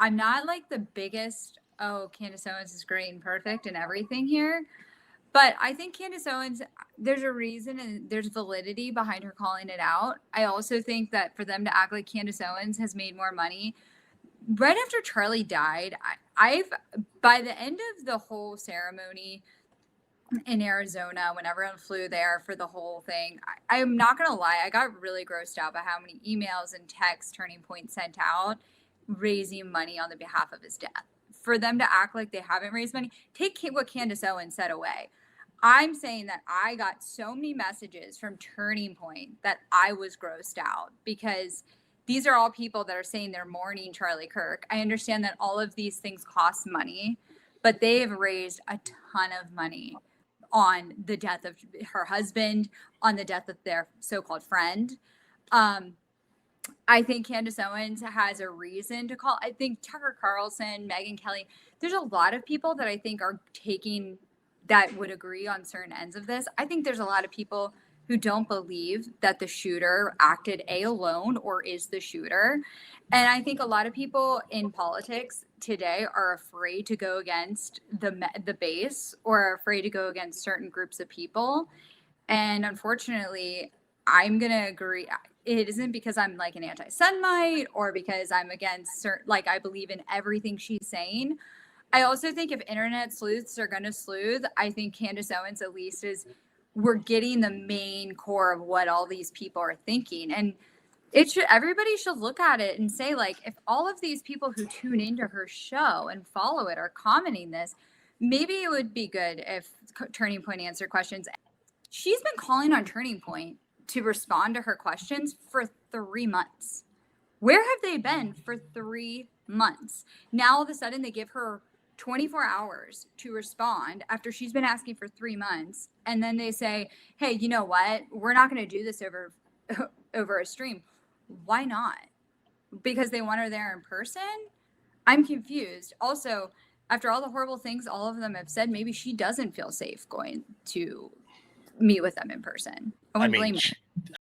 I'm not like the biggest, oh, Candace Owens is great and perfect and everything here. But I think Candace Owens, there's a reason and there's validity behind her calling it out. I also think that for them to act like Candace Owens has made more money right after Charlie died, I've by the end of the whole ceremony in Arizona, when everyone flew there for the whole thing, I'm not gonna lie, I got really grossed out by how many emails and texts Turning Point sent out raising money on the behalf of his death. For them to act like they haven't raised money, take what Candace Owens said away. I'm saying that I got so many messages from Turning Point that I was grossed out because these are all people that are saying they're mourning Charlie Kirk. I understand that all of these things cost money, but they have raised a ton of money on the death of her husband, on the death of their so-called friend. I think Candace Owens has a reason to call. I think Tucker Carlson, Megyn Kelly, there's a lot of people that I think are taking that would agree on certain ends of this. I think there's a lot of people who don't believe that the shooter acted alone or is the shooter. And I think a lot of people in politics today are afraid to go against the base or are afraid to go against certain groups of people. And unfortunately, I'm going to agree. It isn't because I'm like an anti-Semite or because I'm against certain, like I believe in everything she's saying. I also think if internet sleuths are going to sleuth, I think Candace Owens at least is, we're getting the main core of what all these people are thinking. And everybody should look at it and say, like, if all of these people who tune into her show and follow it are commenting this, maybe it would be good if Turning Point answered questions. She's been calling on Turning Point to respond to her questions for 3 months. Where have they been for 3 months? Now all of a sudden they give her 24 hours to respond after she's been asking for 3 months. And then they say, hey, you know what? We're not going to do this over a stream. Why not? Because they want her there in person? I'm confused. Also, after all the horrible things all of them have said, maybe she doesn't feel safe going to meet with them in person. I wouldn't blame her.